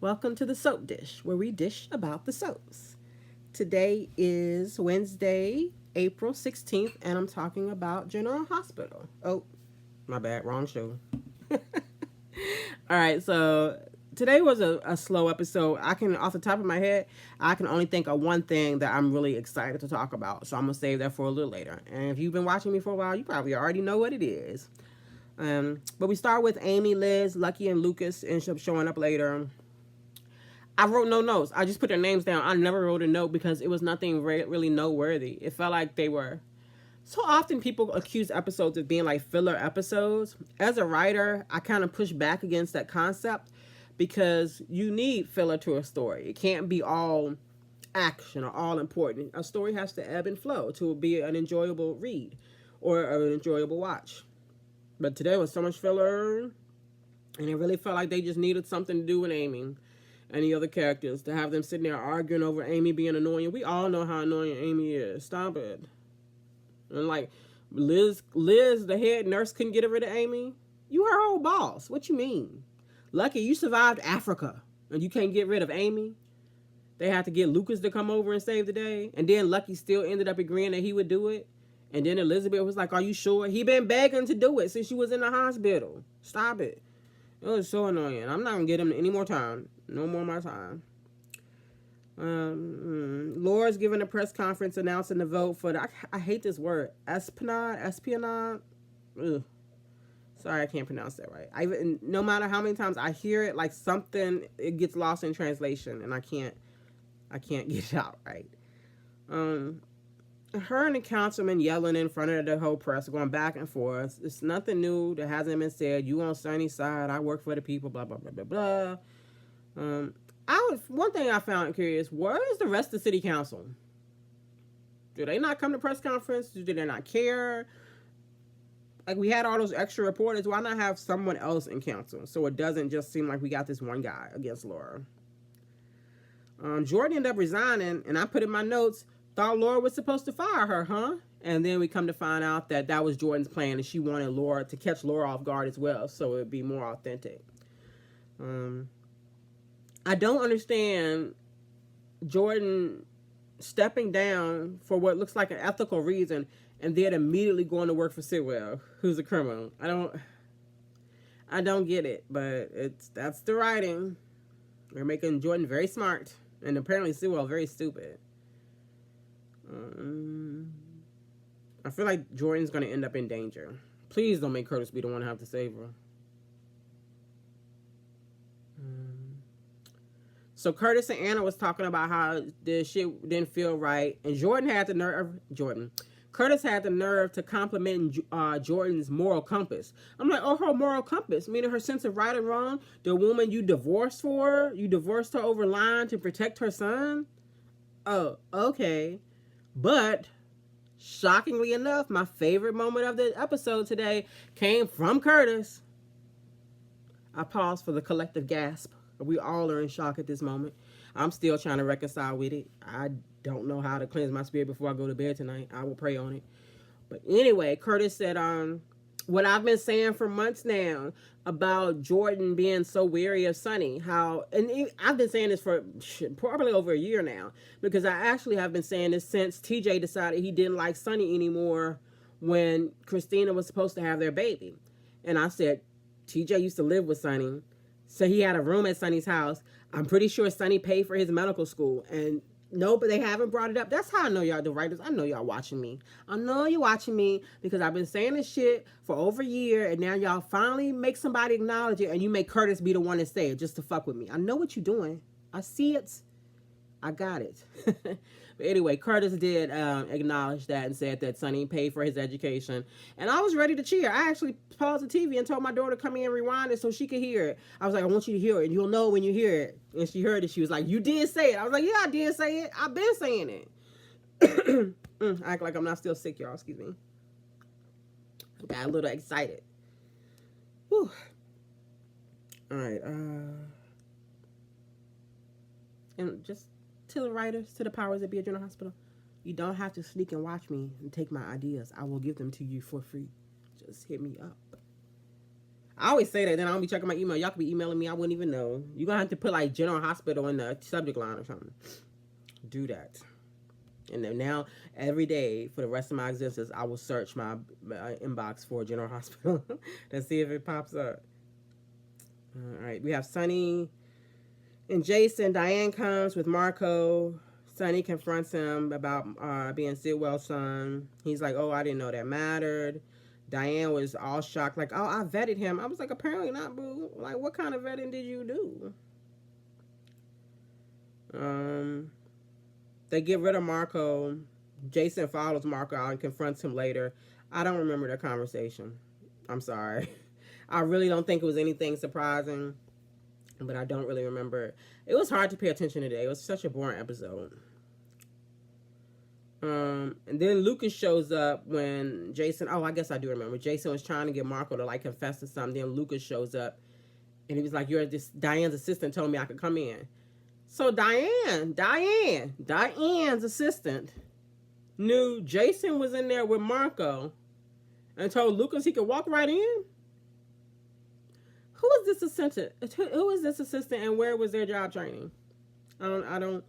Welcome to the Soap Dish, where we dish about the soaps. Today is Wednesday, April 16th, and I'm talking about General Hospital. Oh, my bad, wrong show. All right, so today was a slow episode. Off the top of my head, I can only think of one thing that I'm really excited to talk about. So I'm going to save that for a little later. And if you've been watching me for a while, you probably already know what it is. But we start with Amy, Liz, Lucky, and Lucas end up showing up later. I wrote no notes. I just put their names down. I never wrote a note because it was nothing really noteworthy. It felt like they were. So often people accuse episodes of being like filler episodes. As a writer, I kind of push back against that concept because you need filler to a story. It can't be all action or all important. A story has to ebb and flow to be an enjoyable read or an enjoyable watch. But today was so much filler, and it really felt like they just needed something to do with Amy and the other characters, to have them sitting there arguing over Amy being annoying. We all know how annoying Amy is. Stop it. And like Liz, the head nurse, couldn't get rid of Amy. You her whole boss. What you mean? Lucky, you survived Africa and you can't get rid of Amy. They had to get Lucas to come over and save the day, and then Lucky still ended up agreeing that he would do it. And then Elizabeth was like, "Are you sure?" He been begging to do it since she was in the hospital. Stop it. It was so annoying. I'm not gonna get him any more time. No more of my time. Laura's giving a press conference announcing the vote for the, I hate this word, espionage. Ugh. Sorry, I can't pronounce that right. No matter how many times I hear it, like something, it gets lost in translation, and I can't get it out right. Her and the councilman yelling in front of the whole press, going back and forth. It's nothing new that hasn't been said. You on Sunny's side, I work for the people, blah, blah, blah, blah, blah. One thing I found curious, where is the rest of the city council? Do they not come to press conference? Do they not care? Like, we had all those extra reporters. Why not have someone else in council so it doesn't just seem like we got this one guy against Laura? Jordan ended up resigning, and I put in my notes, thought Laura was supposed to fire her, huh? And then we come to find out that was Jordan's plan, and she wanted Laura to catch Laura off guard as well, so it would be more authentic. I don't understand Jordan stepping down for what looks like an ethical reason and then immediately going to work for Sitwell, who's a criminal. I don't get it, but that's the writing. They're making Jordan very smart, and apparently Sitwell very stupid. I feel like Jordan's going to end up in danger. Please don't make Curtis be the one to have to save her. So Curtis and Anna was talking about how this shit didn't feel right, and Curtis had the nerve to compliment Jordan's moral compass. I'm like, oh, her moral compass, meaning her sense of right and wrong. The woman you divorced her over lying to protect her son. Oh, okay. But shockingly enough, my favorite moment of the episode today came from Curtis. I paused for the collective gasp. We all are in shock at this moment. I'm still trying to reconcile with it. I don't know how to cleanse my spirit before I go to bed tonight. I will pray on it. But anyway, Curtis said, what I've been saying for months now about Jordan being so weary of Sonny. I've been saying this for probably over a year now, because I actually have been saying this since TJ decided he didn't like Sonny anymore when Christina was supposed to have their baby. And I said, TJ used to live with Sonny, so he had a room at Sonny's house. I'm pretty sure Sonny paid for his medical school. And no, but they haven't brought it up. That's how I know y'all, the writers. I know y'all watching me. I know you're watching me because I've been saying this shit for over a year, and now y'all finally make somebody acknowledge it, and you make Curtis be the one to say it just to fuck with me. I know what you're doing. I see it. I got it. But anyway, Curtis did acknowledge that and said that Sonny paid for his education. And I was ready to cheer. I actually paused the TV and told my daughter to come in and rewind it so she could hear it. I was like, I want you to hear it, and you'll know when you hear it. And she heard it. She was like, you did say it. I was like, yeah, I did say it. I've been saying it. I act like I'm not still sick, y'all. Excuse me. I got a little excited. Whew. All right. And just to the writers, to the powers that be at General Hospital, you don't have to sneak and watch me and take my ideas. I will give them to you for free. Just hit me up. I always say that, then I'll be checking my email. Y'all could be emailing me. I wouldn't even know. You're going to have to put like General Hospital in the subject line or something. Do that. And then now, every day for the rest of my existence, I will search my inbox for General Hospital to see if it pops up. All right. We have Sonny and Jason. Diane comes with Marco. Sonny confronts him about being Sidwell's son. He's like, oh, I didn't know that mattered. Diane was all shocked, like, oh, I vetted him. I was like, apparently not, boo. Like, what kind of vetting did you do? They get rid of Marco. Jason follows Marco out and confronts him later. I don't remember their conversation. I'm sorry. I really don't think it was anything surprising, but I don't really remember. It was hard to pay attention today. It was such a boring episode. And then Lucas shows up when Jason, I guess I do remember. Jason was trying to get Marco to like confess to something. Then Lucas shows up and he was like, Diane's assistant told me I could come in. So Diane's assistant knew Jason was in there with Marco and told Lucas he could walk right in. Who is this assistant? Who is this assistant and where was their job training? I don't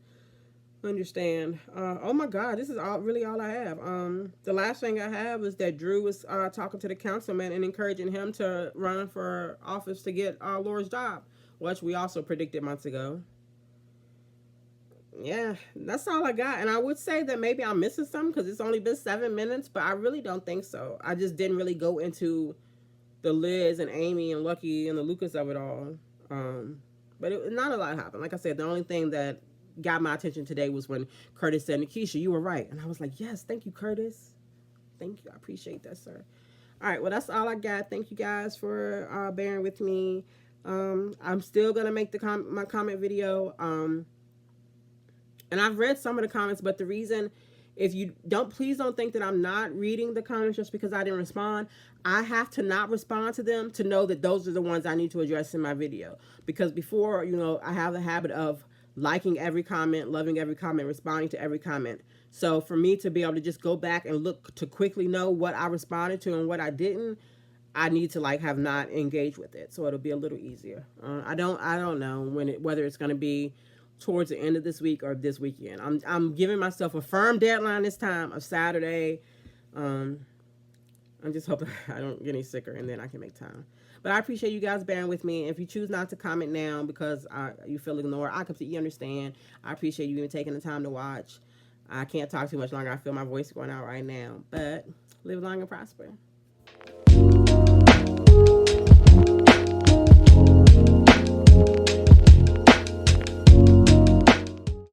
understand. Oh my God, this is really all I have. The last thing I have is that Drew was talking to the councilman and encouraging him to run for office to get Laura's job, which we also predicted months ago. Yeah, that's all I got. And I would say that maybe I'm missing something because it's only been 7 minutes, but I really don't think so. I just didn't really go into the Liz and Amy and Lucky and the Lucas of it all. But not a lot happened. Like I said, the only thing that got my attention today was when Curtis said, Nikisha, you were right. And I was like, yes, thank you, Curtis. Thank you. I appreciate that, sir. All right, well, that's all I got. Thank you guys for bearing with me. I'm still going to make my comment video. And I've read some of the comments, but the reason, please don't think that I'm not reading the comments just because I didn't respond. I have to not respond to them to know that those are the ones I need to address in my video. Because before, I have the habit of liking every comment, loving every comment, responding to every comment. So for me to be able to just go back and look to quickly know what I responded to and what I didn't, I need to have not engaged with it. So it'll be a little easier. I don't know whether it's going to be towards the end of this week or this weekend. I'm giving myself a firm deadline this time of Saturday. I'm just hoping I don't get any sicker and then I can make time. But I appreciate you guys bearing with me. If you choose not to comment now because you feel ignored, I completely understand. I appreciate you even taking the time to watch. I can't talk too much longer. I feel my voice going out right now. But live long and prosper.